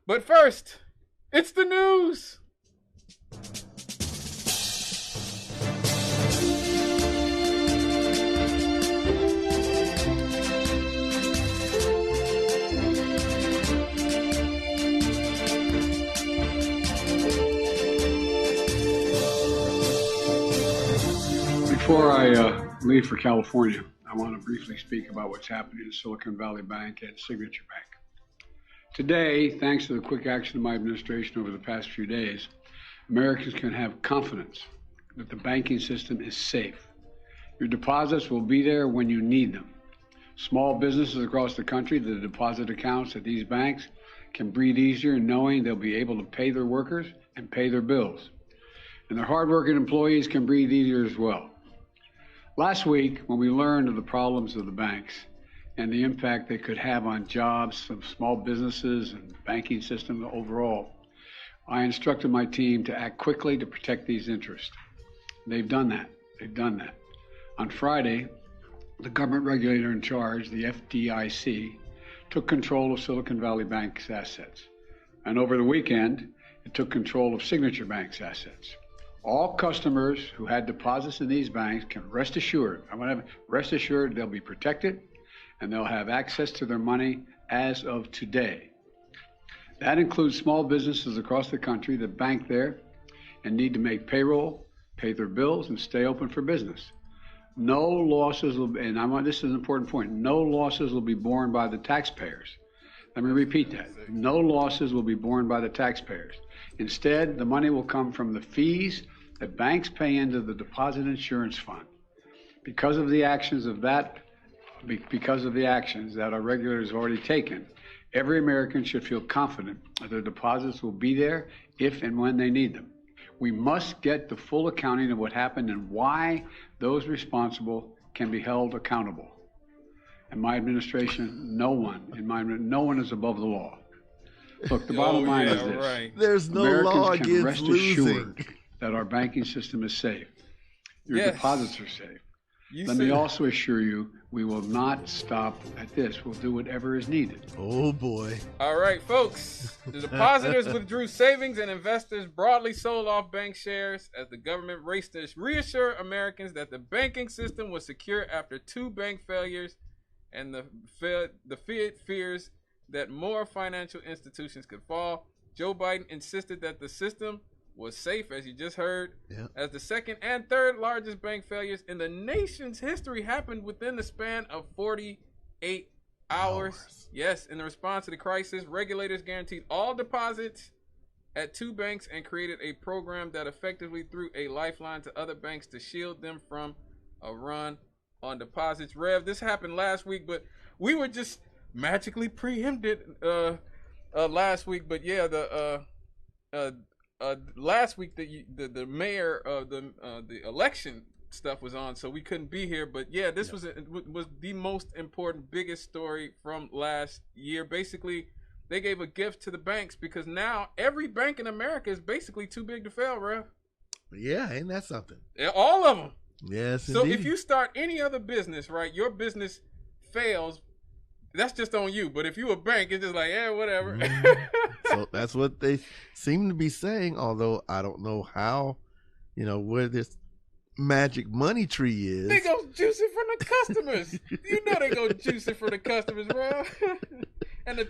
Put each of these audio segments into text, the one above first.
But first, it's the news. Before I leave for California, I want to briefly speak about what's happening in Silicon Valley Bank and Signature Bank. Today, thanks to the quick action of my administration over the past few days, Americans can have confidence that the banking system is safe. Your deposits will be there when you need them. Small businesses across the country, the deposit accounts at these banks can breathe easier knowing they'll be able to pay their workers and pay their bills. And their hardworking employees can breathe easier as well. Last week, when we learned of the problems of the banks and the impact they could have on jobs of small businesses and the banking system overall, I instructed my team to act quickly to protect these interests. They've done that. On Friday, the government regulator in charge, the FDIC, took control of Silicon Valley Bank's assets. And over the weekend, it took control of Signature Bank's assets. All customers who had deposits in these banks can rest assured they'll be protected and they'll have access to their money as of today. That includes small businesses across the country that bank there and need to make payroll, pay their bills, and stay open for business. No losses will be, and this is an important point, no losses will be borne by the taxpayers. Let me repeat that. No losses will be borne by the taxpayers. Instead, the money will come from the fees that banks pay into the deposit insurance fund. Because of the actions that our regulators have already taken, every American should feel confident that their deposits will be there if and when they need them. We must get the full accounting of what happened and why those responsible can be held accountable. In my administration, no one is above the law. Look, the bottom line is this. Right. There's no Americans law can against rest losing. assured that our banking system is safe. Your deposits are safe. Let me also assure you, we will not stop at this. We'll do whatever is needed. Oh, boy. All right, folks. The depositors withdrew savings and investors broadly sold off bank shares as the government raced to reassure Americans that the banking system was secure after 2 bank failures and the Fed fears that more financial institutions could fall. Joe Biden insisted that the system was safe, as you just heard, as the second and third largest bank failures in the nation's history happened within the span of 48 hours. Yes, in the response to the crisis, regulators guaranteed all deposits at 2 banks and created a program that effectively threw a lifeline to other banks to shield them from a run on deposits. Rev, this happened last week, but we were just magically preempted last week. But yeah, last week the mayor of the election stuff was on, so we couldn't be here. But yeah, this was the most important, biggest story from last year. Basically, they gave a gift to the banks because now every bank in America is basically too big to fail, Rev. Yeah, ain't that something? Yeah, all of them. Yes, so indeed. if you start any other business, right, your business fails, that's just on you. But if you a bank, it's just like, yeah, whatever. So that's what they seem to be saying, although I don't know how, where this magic money tree is. They go juice it from the customers. You know they go juice it from the customers, bro. And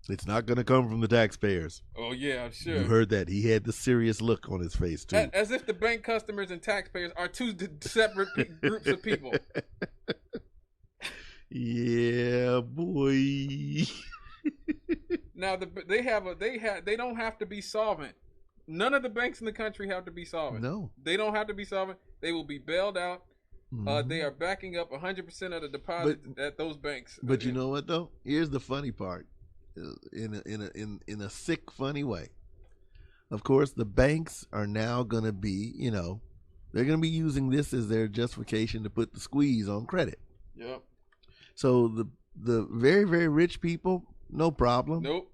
It's not going to come from the taxpayers. Oh yeah, I'm sure. You heard that. He had the serious look on his face too. As if the bank customers and taxpayers are 2 separate groups of people. Yeah, boy. Now they don't have to be solvent. None of the banks in the country have to be solvent. No, they don't have to be solvent. They will be bailed out. They are backing up 100% of the deposits at those banks. But you know what though? Here's the funny part. In a sick, funny way. Of course, the banks are now going to be, they're going to be using this as their justification to put the squeeze on credit. Yep. So the very, very rich people, no problem. Nope.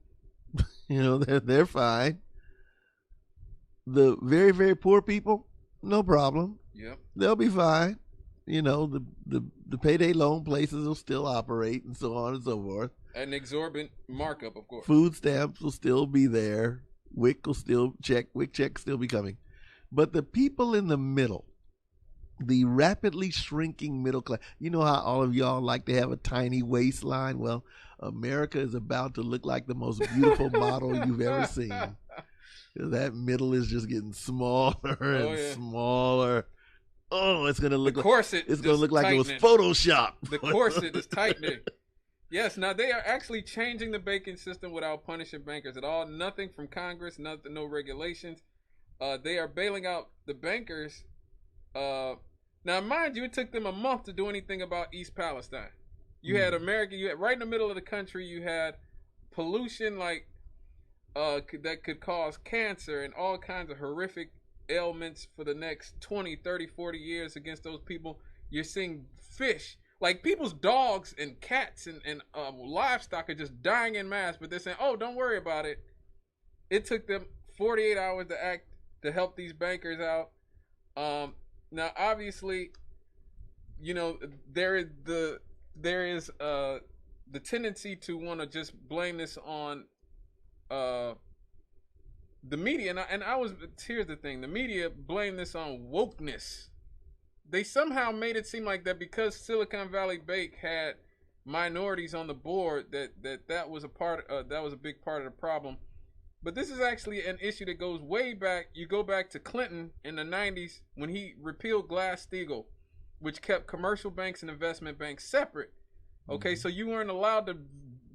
They're fine. The very, very poor people, no problem. Yep. They'll be fine. The payday loan places will still operate and so on and so forth. An exorbitant markup, of course. Food stamps will still be there. WIC checks still be coming. But the people in the middle, the rapidly shrinking middle class, you know how all of y'all like to have a tiny waistline? Well, America is about to look like the most beautiful model you've ever seen. That middle is just getting smaller and smaller. Oh, it's gonna look like it was Photoshopped. The corset is tightening. Yes, now they are actually changing the banking system without punishing bankers at all. Nothing from Congress, no regulations. They are bailing out the bankers. Now, mind you, it took them a month to do anything about East Palestine. You had America. You had right in the middle of the country. You had pollution that could cause cancer and all kinds of horrific ailments for the next 20, 30, 40 years against those people. You're seeing fish, like people's dogs and cats and livestock are just dying in mass, but they're saying, oh, don't worry about it. It took them 48 hours to help these bankers out. Now, obviously, you know, there is the tendency to want to just blame this on the media, and here's the thing: the media blame this on wokeness. They somehow made it seem like that because Silicon Valley Bank had minorities on the board that was a big part of the problem. But this is actually an issue that goes way back. You go back to Clinton in the 90s when he repealed Glass-Steagall, which kept commercial banks and investment banks separate. Okay, so you weren't allowed to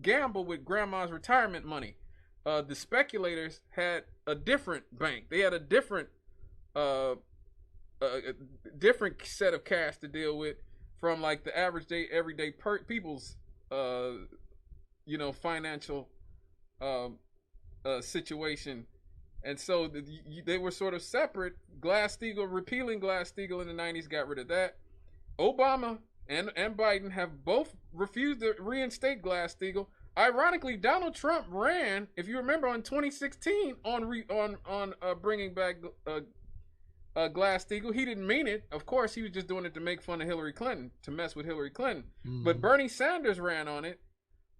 gamble with grandma's retirement money. The speculators had a different bank. They had a different different set of cash to deal with from like the average everyday people's financial situation. And so they were sort of separate. Repealing Glass-Steagall in the 90s got rid of that. Obama and Biden have both refused to reinstate Glass-Steagall. Ironically, Donald Trump ran, if you remember, in 2016 on bringing back Glass-Steagall. He didn't mean it. Of course, he was just doing it to make fun of Hillary Clinton, to mess with Hillary Clinton. But Bernie Sanders ran on it.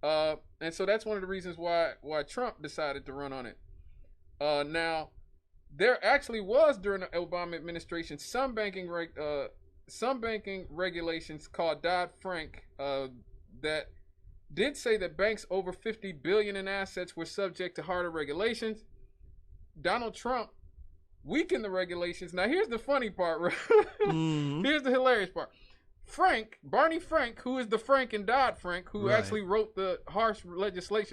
And so that's one of the reasons why Trump decided to run on it. Now, there actually was during the Obama administration some banking regulations called Dodd-Frank that did say that banks over $50 billion in assets were subject to harder regulations. Donald Trump weakened the regulations. Now, here's the funny part, right? Here's the hilarious part. Barney Frank, who is the Frank in Dodd-Frank, who actually wrote the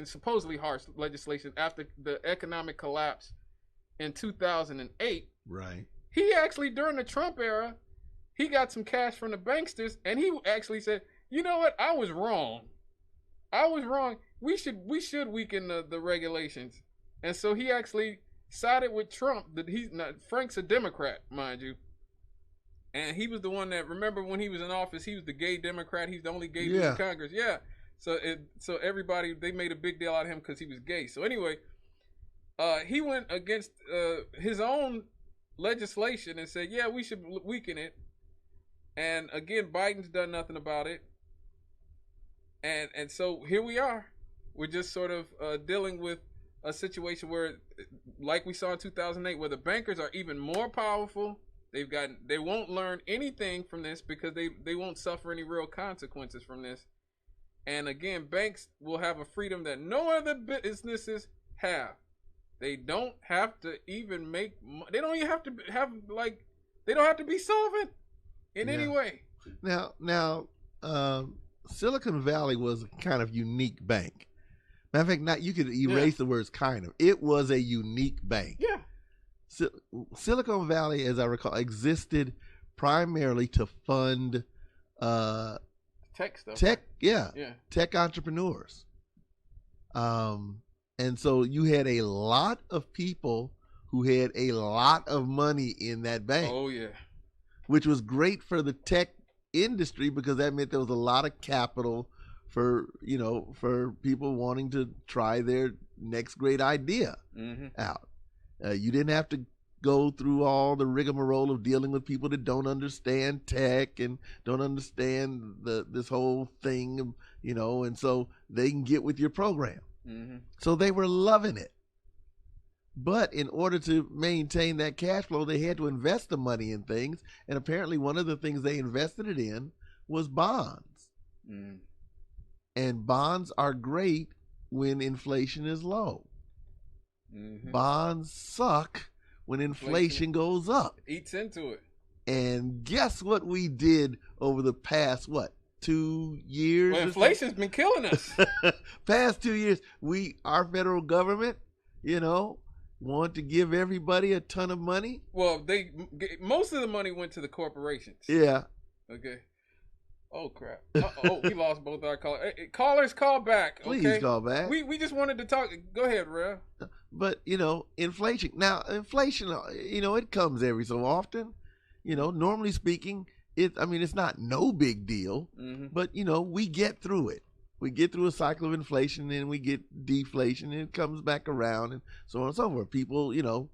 supposedly harsh legislation after the economic collapse in 2008. Right. He actually, during the Trump era, he got some cash from the banksters, and he actually said, you know what, I was wrong. We should weaken the regulations. And so he actually sided with Trump. Frank's a Democrat, mind you. And he was the one that, remember when he was in office, he was the gay Democrat. He's the only gay dude in Congress. Yeah. So everybody, they made a big deal out of him because he was gay. So anyway, he went against his own legislation and said, yeah, we should weaken it. And again, Biden's done nothing about it. And so here we are. We're just sort of dealing with a situation where, like we saw in 2008, where the bankers are even more powerful. They won't learn anything from this because they won't suffer any real consequences from this. And again, banks will have a freedom that no other businesses have. They don't have to even make. They don't even have to have They don't have to be solvent in any way. Now, Silicon Valley was a kind of unique bank. Matter of fact, you could erase the words "kind of." It was a unique bank. Yeah. Silicon Valley, as I recall, existed primarily to fund tech stuff. Tech entrepreneurs. And so you had a lot of people who had a lot of money in that bank. Oh yeah. Which was great for the tech industry because that meant there was a lot of capital for people wanting to try their next great idea out. You didn't have to go through all the rigmarole of dealing with people that don't understand tech and don't understand this whole thing, you know, and so they can get with your program. Mm-hmm. So they were loving it. But in order to maintain that cash flow, they had to invest the money in things. And apparently one of the things they invested it in was bonds. Mm. And bonds are great when inflation is low. Mm-hmm. Bonds suck when inflation goes up. Eats into it. And guess what we did over the past, 2 years? Well, inflation's been killing us. Past 2 years, our federal government, you know, want to give everybody a ton of money. Well, most of the money went to the corporations. Yeah. Okay. Oh crap! We lost both our callers. Hey, callers, call back. Okay? Please call back. We just wanted to talk. Go ahead, Rev. But you know, inflation. Now, inflation. You know, it comes every so often. You know, normally speaking, it's not no big deal. Mm-hmm. But you know, we get through it. We get through a cycle of inflation, and we get deflation, and it comes back around, and so on and so forth. People, you know,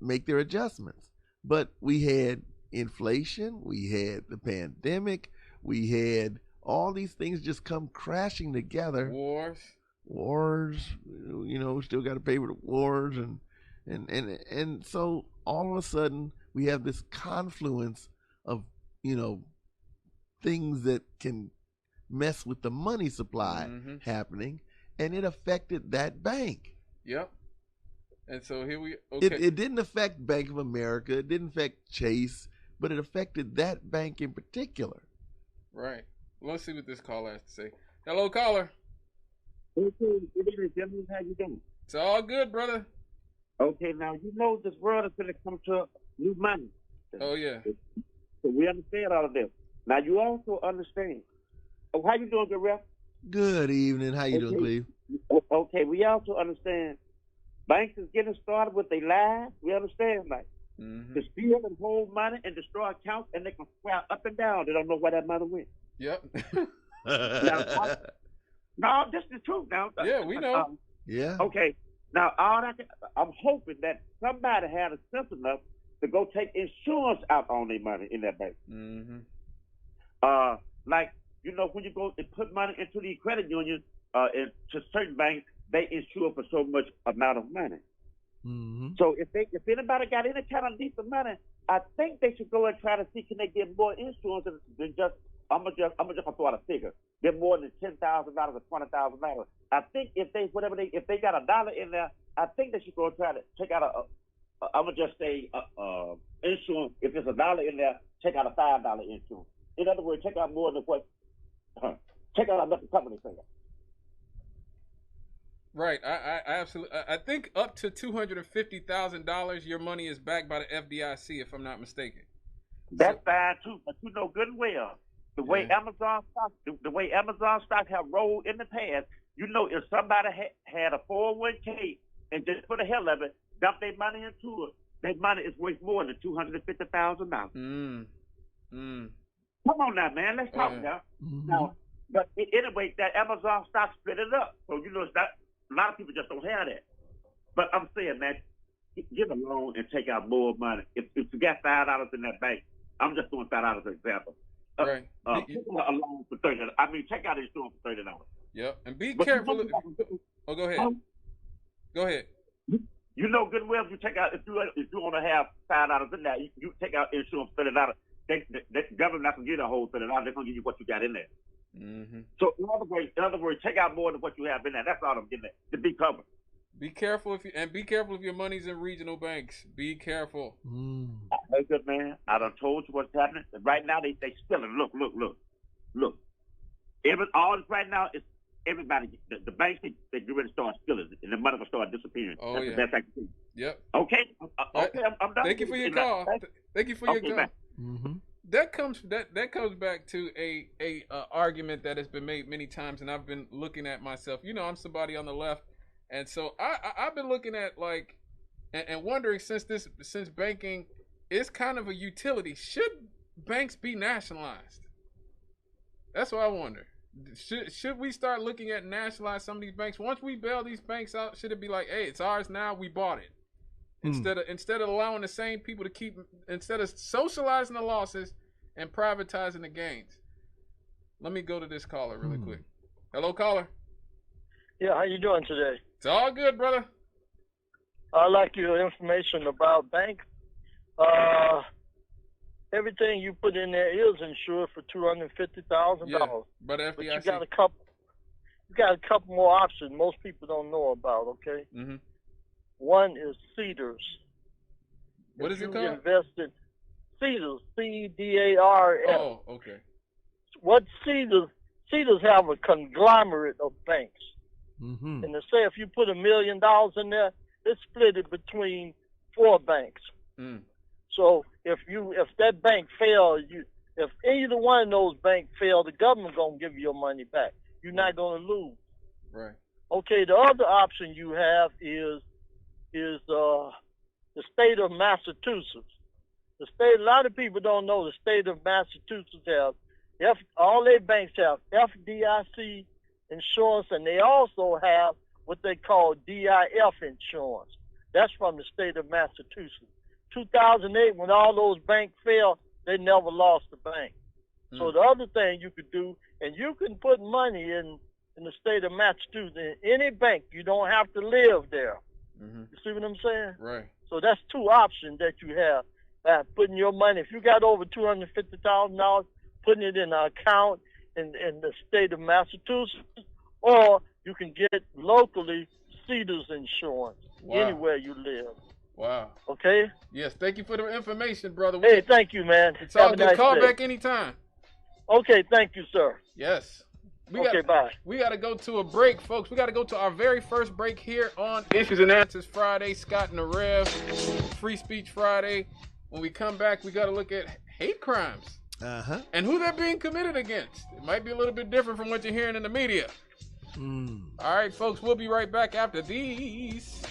make their adjustments. But we had inflation. We had the pandemic. We had all these things just come crashing together. Wars, you know, still got to pay for the wars, and so all of a sudden we have this confluence of, you know, things that can mess with the money supply happening, and it affected that bank. Yep. And so here we okay. It didn't affect Bank of America. It didn't affect Chase, but it affected that bank in particular. Right. Let's see what this caller has to say. Hello, caller. Okay, good evening, gentlemen. How you doing? It's all good, brother. Okay, now you know this world is going to come to new money. Oh yeah. So we understand all of this. Now you also understand. Oh, how you doing, good rep? Good evening. How you doing, Cleve? Okay, we also understand. Banks is getting started with their lies. We understand, like. To steal and hold money and destroy accounts, and they can swear up and down. They don't know where that money went. Yep. No, this is the truth now. Yeah, we know. Yeah. Okay. Now, I'm hoping that somebody had a sense enough to go take insurance out on their money in that bank. Like, you know, when you go and put money into the credit union, to certain banks, they insure for so much amount of money. So if anybody got any kind of decent money, I think they should go and try to see can they get more insurance than just I'm just throw out a figure. They're more than $10,000 or $20,000. I think if they got $1 in there, I think they should go and try to take out I'm gonna just say insurance. If there's $1 in there, take out a $5 insurance. In other words, take out more than what take out enough the company figure. Right, I absolutely. I think up to $250,000, your money is backed by the FDIC, if I'm not mistaken. That's fine too, but you know good and well the way Amazon stock have rolled in the past. You know, if somebody had a 401k and just for the hell of it, dump their money into it, their money is worth more than $250,000. Come on now, man, let's talk now. Now, but anyway, that Amazon stock split it up, so you know it's not. A lot of people just don't have that. But I'm saying, man, give a loan and take out more money. If you got $5 in that bank, I'm just doing $5 as an example. Right. Take out a loan for $30. I mean, take out insurance for $30. Yep. And be careful. Go ahead. Go ahead. You know good and well if you take out if you want to have $5 in there, you take out insurance for $30. The government not gonna give you a whole $30. They're gonna give you what you got in there. So in other words, take out more than what you have in there. That's all I'm getting at, to be covered. Be careful be careful if your money's in regional banks. Be careful. Hey, good man. I done told you what's happening. And right now they stealing. Look. All this right now is everybody. The banks they get ready to start stealing, and the money will start disappearing. Oh, that's yeah. the best I can see. Yep. Okay. I'm done. Thank you for your call. Thank you for your call. Mm-hmm. That comes back to a argument that has been made many times, and I've been looking at myself. You know, I'm somebody on the left, and so I've been looking at like and wondering since banking is kind of a utility, should banks be nationalized? That's what I wonder. Should we start looking at nationalize some of these banks? Once we bail these banks out, should it be like, hey, it's ours now, we bought it, Instead of allowing the same people to keep, instead of socializing the losses and privatizing the gains. Let me go to this caller really quick. Hello, caller. Yeah, how you doing today? It's all good, brother. I like your information about banks. Everything you put in there is insured for $250,000. Yeah, but But FDIC. you got a couple more options most people don't know about. Okay. Mm-hmm. One is Cedars. What is it called? Invested Cedars, CDARS. Oh, okay. What Cedars have a conglomerate of banks. Mm-hmm. And to say if you put $1 million in there, it's split it between 4 banks. Mm. So if that bank fails, if either one of those banks fail, the government gonna give you your money back. You're not gonna lose. Right. Okay. The other option you have is the state of Massachusetts. A lot of people don't know the state of Massachusetts have all their banks have FDIC insurance, and they also have what they call DIF insurance. That's from the state of Massachusetts. 2008, when all those banks failed, they never lost the bank. So the other thing you could do, and you can put money in the state of Massachusetts in any bank. You don't have to live there. Mm-hmm. You see what I'm saying? Right. So that's 2 options that you have. Putting your money, if you got over $250,000, putting it in an account in the state of Massachusetts, or you can get locally Cedars insurance anywhere you live. Wow. Okay? Yes, thank you for the information, brother. Hey, thank you, man. It's all Have a good. nice Call day. back anytime. Okay, thank you, sir. Yes. Bye. We got to go to a break, folks. We got to go to our very first break here on Issues and Answers Friday. Scott and the Rev, Free Speech Friday. When we come back, we got to look at hate crimes and who they're being committed against. It might be a little bit different from what you're hearing in the media. All right, folks, we'll be right back after these.